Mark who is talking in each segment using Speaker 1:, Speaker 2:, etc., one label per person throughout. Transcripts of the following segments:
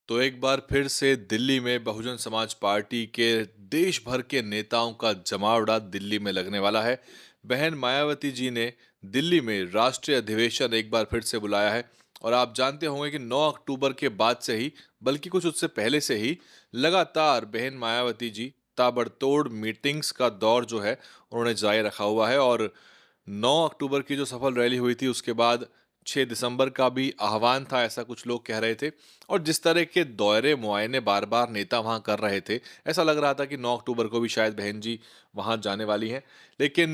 Speaker 1: तो एक बार फिर से दिल्ली में बहुजन समाज पार्टी के देश भर के नेताओं का जमावड़ा दिल्ली में लगने वाला है। बहन मायावती जी ने दिल्ली में राष्ट्रीय अधिवेशन एक बार फिर से बुलाया है और आप जानते होंगे कि 9 अक्टूबर के बाद से ही, बल्कि कुछ उससे पहले से ही लगातार बहन मायावती जी ताबड़तोड़ मीटिंग्स का दौर जो है उन्होंने जारी रखा हुआ है। और 9 अक्टूबर की जो सफल रैली हुई थी उसके बाद 6 दिसंबर का भी आह्वान था, ऐसा कुछ लोग कह रहे थे। और जिस तरह के दौरे मुआयने बार बार नेता वहां कर रहे थे, ऐसा लग रहा था कि 9 अक्टूबर को भी शायद बहन जी वहां जाने वाली हैं। लेकिन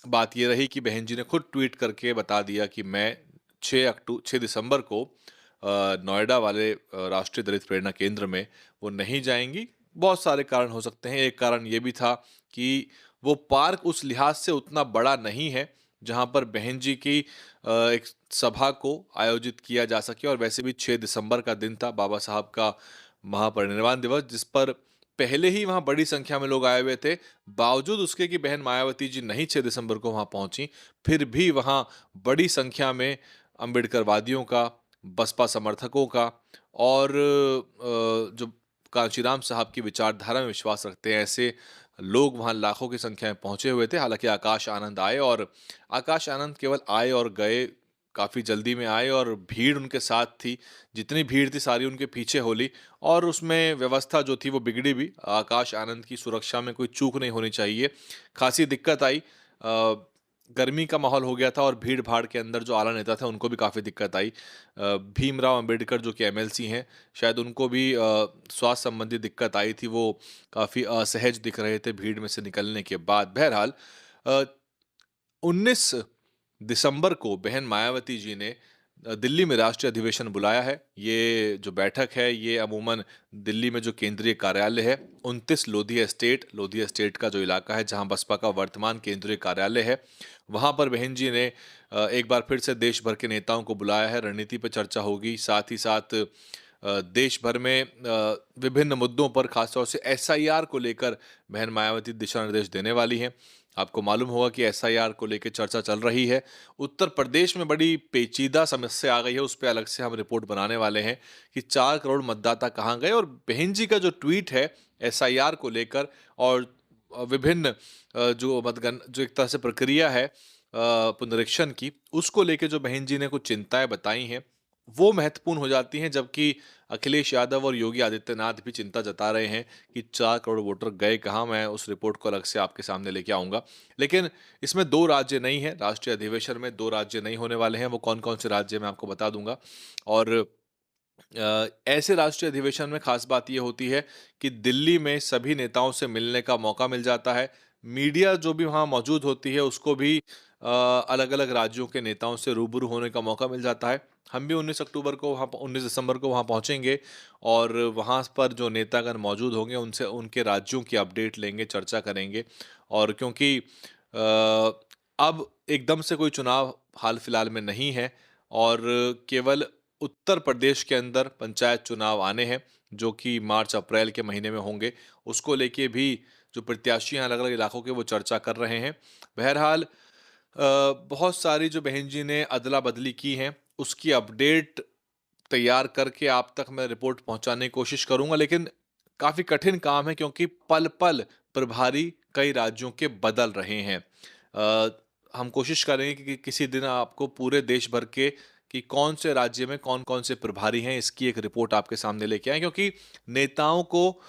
Speaker 1: बात यह रही कि बहन जी ने खुद ट्वीट करके बता दिया कि मैं 6 दिसंबर को नोएडा वाले राष्ट्रीय दलित प्रेरणा केंद्र में वो नहीं जाएंगी। बहुत सारे कारण हो सकते हैं। एक कारण ये भी था कि वो पार्क उस लिहाज से उतना बड़ा नहीं है जहां पर बहन जी की एक सभा को आयोजित किया जा सके। और वैसे भी 6 दिसंबर का दिन था, बाबा साहब का महापरिनिर्वाण दिवस, जिस पर पहले ही वहां बड़ी संख्या में लोग आए हुए थे। बावजूद उसके कि बहन मायावती जी नहीं 6 दिसंबर को वहां पहुंची, फिर भी वहां बड़ी संख्या में अम्बेडकरवादियों का, बसपा समर्थकों का और जो कांशीराम साहब की विचारधारा में विश्वास रखते हैं, ऐसे लोग वहां लाखों की संख्या में पहुंचे हुए थे। हालांकि आकाश आनंद आए, और आकाश आनंद केवल आए और गए, काफी जल्दी में आए और भीड़ उनके साथ थी। जितनी भीड़ थी सारी उनके पीछे होली, और उसमें व्यवस्था जो थी वो बिगड़ी भी। आकाश आनंद की सुरक्षा में कोई चूक नहीं होनी चाहिए, खासी दिक्कत आई। गर्मी का माहौल हो गया था और भीड़ भाड़ के अंदर जो आला नेता थे उनको भी काफ़ी दिक्कत आई। भीमराव अंबेडकर जो कि एमएलसी हैं, शायद उनको भी स्वास्थ्य संबंधी दिक्कत आई थी। वो काफ़ी असहज दिख रहे थे भीड़ में से निकलने के बाद। बहरहाल, 19 दिसंबर को बहन मायावती जी ने दिल्ली में राष्ट्रीय अधिवेशन बुलाया है। ये जो बैठक है ये अमूमन दिल्ली में जो केंद्रीय कार्यालय है 29 लोधी एस्टेट का जो इलाका है जहां बसपा का वर्तमान केंद्रीय कार्यालय है, वहां पर बहन जी ने एक बार फिर से देश भर के नेताओं को बुलाया है। रणनीति पर चर्चा होगी, साथ ही साथ देश भर में विभिन्न मुद्दों पर, खासतौर से एसआईआर को लेकर बहन मायावती दिशा निर्देश देने वाली हैं। आपको मालूम होगा कि एसआईआर को लेकर चर्चा चल रही है। उत्तर प्रदेश में बड़ी पेचीदा समस्या आ गई है, उस पर अलग से हम रिपोर्ट बनाने वाले हैं कि 4 करोड़ मतदाता कहाँ गए। और बहन जी का जो ट्वीट है एसआईआर को लेकर, और विभिन्न जो एक तरह से प्रक्रिया है पुनरीक्षण की, उसको लेके जो बहन जी ने कुछ चिंताएं बताई हैं वो महत्वपूर्ण हो जाती हैं। जबकि अखिलेश यादव और योगी आदित्यनाथ भी चिंता जता रहे हैं कि 4 करोड़ वोटर गए कहाँ। मैं उस रिपोर्ट को अलग से आपके सामने लेके आऊंगा। लेकिन इसमें 2 राज्य नहीं है, राष्ट्रीय अधिवेशन में 2 राज्य नहीं होने वाले हैं। वो कौन कौन से राज्य मैं आपको बता दूंगा। और ऐसे राष्ट्रीय अधिवेशन में खास बात यह होती है कि दिल्ली में सभी नेताओं से मिलने का मौका मिल जाता है। मीडिया जो भी वहाँ मौजूद होती है उसको भी अलग-अलग राज्यों के नेताओं से रूबरू होने का मौका मिल जाता है। हम भी 19 दिसंबर को वहाँ पहुँचेंगे और वहाँ पर जो नेतागण मौजूद होंगे उनसे उनके राज्यों की अपडेट लेंगे, चर्चा करेंगे। और क्योंकि अब एकदम से कोई चुनाव हाल फिलहाल में नहीं है और केवल उत्तर प्रदेश के अंदर पंचायत चुनाव आने हैं जो कि मार्च अप्रैल के महीने में होंगे, उसको लेके भी जो प्रत्याशी हैं अलग-अलग इलाकों के वो चर्चा कर रहे हैं। बहरहाल, बहुत सारी जो बहन जी ने अदला-बदली की हैं उसकी अपडेट तैयार करके आप तक मैं रिपोर्ट पहुंचाने की कोशिश करूंगा। लेकिन काफ़ी कठिन काम है क्योंकि पल-पल प्रभारी कई राज्यों के बदल रहे हैं। अ, हम कोशिश करेंगे कि किसी दिन आपको पूरे देश भर के कि कौन से राज्य में कौन-कौन से प्रभारी हैं इसकी एक रिपोर्ट आपके सामने लेके आएँ, क्योंकि नेताओं को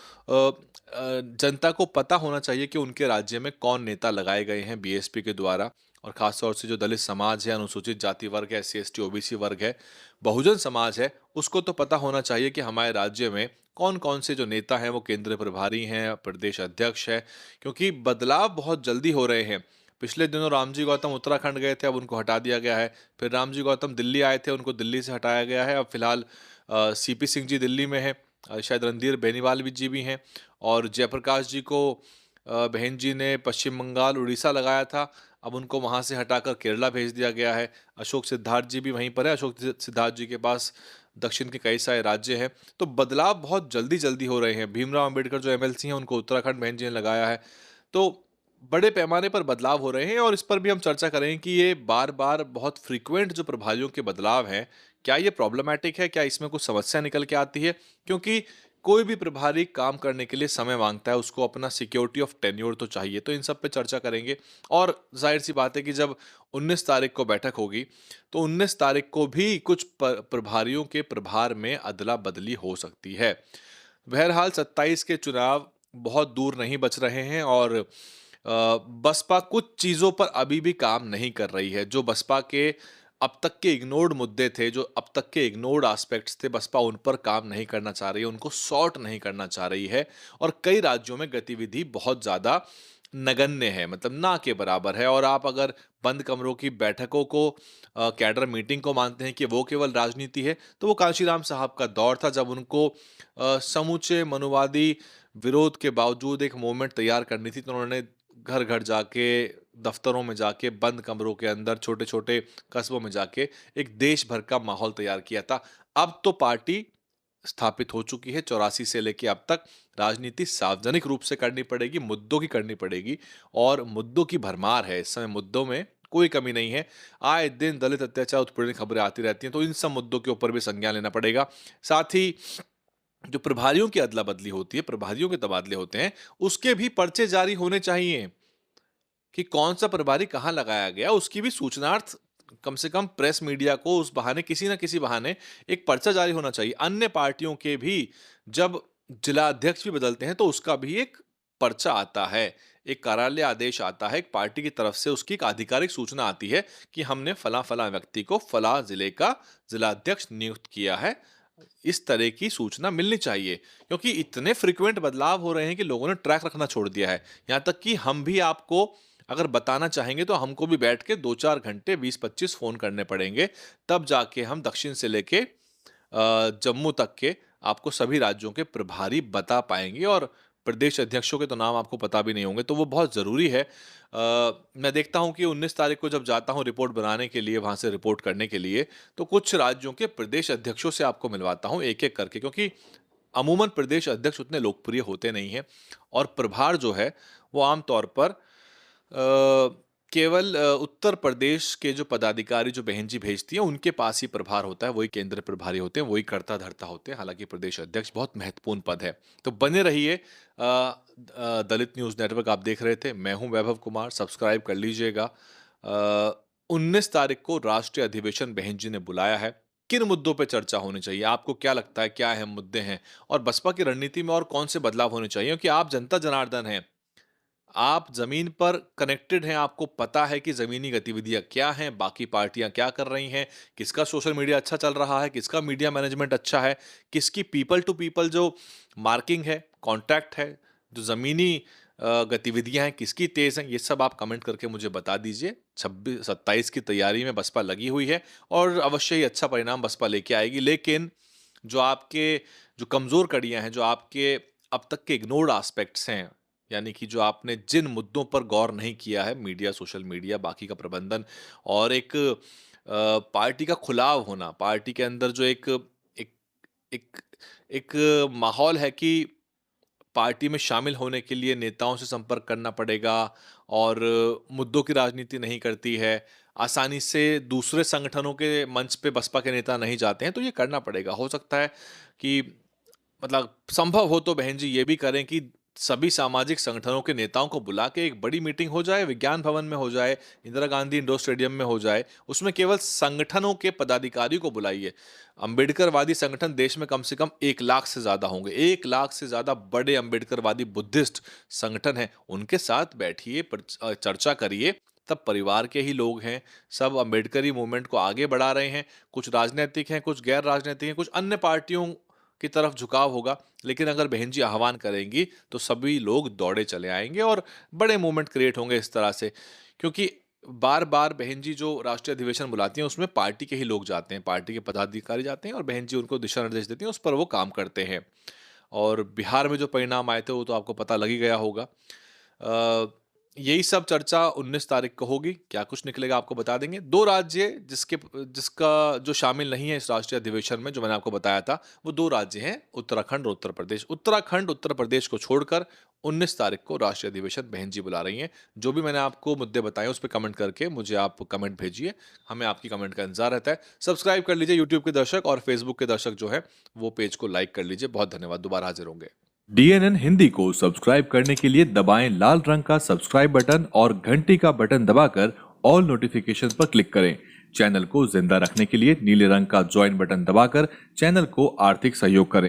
Speaker 1: जनता को पता होना चाहिए कि उनके राज्य में कौन नेता लगाए गए हैं बीएसपी के द्वारा। और खास तौर से जो दलित समाज है, अनुसूचित जाति वर्ग है, एससी एसटी ओबीसी वर्ग है, बहुजन समाज है, उसको तो पता होना चाहिए कि हमारे राज्य में कौन-कौन से जो नेता हैं वो केंद्रीय प्रभारी हैं, प्रदेश अध्यक्ष है। क्योंकि बदलाव बहुत जल्दी हो रहे हैं। पिछले दिनों रामजी गौतम उत्तराखंड गए थे, अब उनको हटा दिया गया है। फिर रामजी गौतम दिल्ली आए थे, उनको दिल्ली से हटाया गया है। अब फिलहाल सीपी सिंह जी दिल्ली में हैं। शायद रणधीर बेनीवाल भी जी भी हैं। और जयप्रकाश जी को बहन जी ने पश्चिम बंगाल, उड़ीसा लगाया था। अब उनको वहाँ से हटाकर केरला भेज दिया गया है। अशोक सिद्धार्थ जी भी वहीं पर है। अशोक सिद्धार्थ जी के पास दक्षिण के कई सारे राज्य हैं। तो बदलाव बहुत जल्दी-जल्दी हो रहे हैं। भीमराव अंबेडकर जो एमएलसी हैं उनको उत्तराखंड बहन जी ने लगाया है। तो बड़े पैमाने पर बदलाव हो रहे हैं और इस पर भी हम चर्चा करेंगे कि ये बार-बार बहुत फ्रीक्वेंट जो प्रभारियों के बदलाव हैं, क्या ये प्रॉब्लमैटिक है? क्या इसमें कुछ समस्या निकल के आती है? क्योंकि कोई भी प्रभारी काम करने के लिए समय माँगता है, उसको अपना सिक्योरिटी ऑफ टेन्योर तो चाहिए, तो इन सब पे चर्चा करेंगे। और ज़ाहिर-सी बात है कि जब 19 तारीख को बैठक होगी, तो 19 तारीख को भी कुछ प्रभारियों के प्रभार में अदला-बदली हो सकती है। बहरहाल 27 के चुनाव बहुत दूर नहीं बच रहे हैं और बसपा कुछ चीज़ों पर अभी भी काम नहीं कर रही है। जो बसपा के अब तक के इग्नोर्ड मुद्दे थे, जो अब तक के इग्नोर्ड एस्पेक्ट्स थे, बसपा उन पर काम नहीं करना चाह रही है, उनको सॉर्ट नहीं करना चाह रही है और कई राज्यों में गतिविधि बहुत ज़्यादा नगण्य है, मतलब ना के बराबर है। और आप अगर बंद कमरों की बैठकों को कैडर मीटिंग को मानते हैं कि वो केवल राजनीति है, तो वो कांशीराम साहब का दौर था जब उनको समूचे मनुवादी विरोध के बावजूद एक मूवमेंट तैयार करनी थी, तो उन्होंने घर-घर जाके, दफ्तरों में जाके, बंद कमरों के अंदर, छोटे-छोटे कस्बों में जाके एक देश भर का माहौल तैयार किया था। अब तो पार्टी स्थापित हो चुकी है, 84 से लेके अब तक राजनीति सार्वजनिक रूप से करनी पड़ेगी, मुद्दों की करनी पड़ेगी और मुद्दों की भरमार है। इस समय मुद्दों में कोई कमी नहीं है। आए दिन दलित अत्याचार, उत्पीड़न की खबरें आती रहती हैं, तो इन सब मुद्दों के ऊपर भी संज्ञान लेना पड़ेगा। साथ ही जो प्रभारियों की अदला-बदली होती है, प्रभारियों के तबादले होते हैं, उसके भी पर्चे जारी होने चाहिए कि कौन-सा प्रभारी कहाँ लगाया गया, उसकी भी सूचनार्थ कम से कम प्रेस मीडिया को उस बहाने किसी न किसी बहाने एक पर्चा जारी होना चाहिए। अन्य पार्टियों के भी जब जिला अध्यक्ष भी बदलते हैं, तो उसका भी एक पर्चा आता है, एक कार्यालय आदेश आता है, एक पार्टी की तरफ से उसकी एक आधिकारिक सूचना आती है कि हमने फलां-फलां व्यक्ति को फलां जिले का जिला अध्यक्ष नियुक्त किया है। इस तरह की सूचना मिलनी चाहिए क्योंकि इतने फ्रीक्वेंट बदलाव हो रहे हैं कि लोगों ने ट्रैक रखना छोड़ दिया है। यहाँ तक कि हम भी आपको अगर बताना चाहेंगे तो हमको भी बैठ के 2-4 घंटे 20-25 फ़ोन करने पड़ेंगे, तब जाके हम दक्षिण से लेके जम्मू तक के आपको सभी राज्यों के प्रभारी बता पाएँगे और प्रदेश अध्यक्षों के तो नाम आपको पता भी नहीं होंगे, तो वो बहुत ज़रूरी है। मैं देखता हूँ कि 19 तारीख को जब जाता हूँ रिपोर्ट बनाने के लिए, वहाँ से रिपोर्ट करने के लिए, तो कुछ राज्यों के प्रदेश अध्यक्षों से आपको मिलवाता हूँ एक-एक करके क्योंकि अमूमन प्रदेश अध्यक्ष उतने लोकप्रिय होते नहीं हैं और प्रभार जो है, वो आम तौर पर केवल उत्तर प्रदेश के जो पदाधिकारी जो बहन जी भेजती हैं, उनके पास ही प्रभार होता है, वही केंद्र प्रभारी होते हैं, वही कर्ता-धर्ता होते हैं, हालाँकि प्रदेश अध्यक्ष बहुत महत्वपूर्ण पद है। तो बने रहिए दलित न्यूज़ नेटवर्क आप देख रहे थे, मैं हूँ वैभव कुमार, सब्सक्राइब कर लीजिएगा। 19 तारीख को राष्ट्रीय अधिवेशन बहन जी ने बुलाया है, किन मुद्दों पे चर्चा होनी चाहिए? आपको क्या लगता है, क्या अहम मुद्दे हैं? और बसपा की रणनीति में और कौन से बदलाव होने चाहिए? क्योंकि आप जनता जनार्दन हैं। आप ज़मीन पर कनेक्टेड हैं, आपको पता है कि ज़मीनी गतिविधियाँ क्या हैं, बाकी पार्टियाँ क्या कर रही हैं, किसका सोशल मीडिया अच्छा चल रहा है, किसका मीडिया मैनेजमेंट अच्छा है, किसकी पीपल टू पीपल जो मार्किंग है, कॉन्टैक्ट है, जो ज़मीनी गतिविधियाँ हैं, किसकी तेज़ हैं, ये सब आप कमेंट करके मुझे बता दीजिए। 26-27 की तैयारी में बसपा लगी हुई है और अवश्य ही अच्छा परिणाम बसपा लेके आएगी। लेकिन जो आपके जो कमज़ोर कड़ियाँ हैं, जो आपके अब तक के इग्नोर्ड एस्पेक्ट्स हैं, यानी कि जो आपने जिन मुद्दों पर गौर नहीं किया है, मीडिया, सोशल मीडिया, बाकी का प्रबंधन और एक पार्टी का खुलाव होना, पार्टी के अंदर जो एक एक एक एक माहौल है कि पार्टी में शामिल होने के लिए नेताओं से संपर्क करना पड़ेगा और मुद्दों की राजनीति नहीं करती है। आसानी से दूसरे संगठनों के मंच पे बसपा के नेता नहीं जाते हैं, तो ये करना पड़ेगा। हो सकता है कि मतलब संभव हो तो बहन जी ये भी करें कि सभी सामाजिक संगठनों के नेताओं को बुला के एक बड़ी मीटिंग हो जाए, विज्ञान भवन में हो जाए, इंदिरा गांधी इंडोर स्टेडियम में हो जाए। उसमें केवल संगठनों के पदाधिकारी को बुलाइए। अम्बेडकरवादी संगठन देश में कम से कम 1 लाख से ज़्यादा होंगे। 1 लाख से ज़्यादा बड़े अम्बेडकरवादी बुद्धिस्ट संगठन हैं। उनके साथ बैठिए, चर्चा करिए। तब परिवार के ही लोग हैं, सब अम्बेडकरी मूवमेंट को आगे बढ़ा रहे हैं। कुछ राजनैतिक हैं, कुछ गैर राजनैतिक हैं, कुछ अन्य पार्टियों की तरफ झुकाव होगा, लेकिन अगर बहन जी आह्वान करेंगी, तो सभी लोग दौड़े चले आएँगे और बड़े मूवमेंट क्रिएट होंगे इस तरह से। क्योंकि बार-बार बहन जी जो राष्ट्रीय अधिवेशन बुलाती हैं, उसमें पार्टी के ही लोग जाते हैं, पार्टी के पदाधिकारी जाते हैं और बहन जी उनको दिशा-निर्देश देती हैं, उस पर वो काम करते हैं। और बिहार में जो परिणाम आए थे, वो तो आपको पता लग ही गया होगा। यही सब चर्चा 19 तारीख को होगी। क्या कुछ निकलेगा आपको बता देंगे। 2 राज्य जिसका जो शामिल नहीं है इस राष्ट्रीय अधिवेशन में, जो मैंने आपको बताया था, वो 2 राज्य हैं, उत्तराखंड और उत्तर प्रदेश। उत्तराखंड, उत्तर प्रदेश को छोड़कर 19 तारीख को राष्ट्रीय अधिवेशन बहन जी बुला रही हैं। जो भी मैंने आपको मुद्दे बताए उस पे कमेंट करके मुझे आप कमेंट भेजिए। हमें आपकी कमेंट का इंतज़ार रहता है। सब्सक्राइब कर लीजिए यूट्यूब के दर्शक, और फेसबुक के दर्शक जो हैं वो पेज को लाइक कर लीजिए। बहुत धन्यवाद। दोबारा हाज़िर होंगे।
Speaker 2: DNN हिंदी को सब्सक्राइब करने के लिए दबाएं लाल रंग का सब्सक्राइब बटन और घंटी का बटन दबाकर ऑल नोटिफिकेशन पर क्लिक करें। चैनल को जिंदा रखने के लिए नीले रंग का ज्वाइन बटन दबाकर चैनल को आर्थिक सहयोग करें।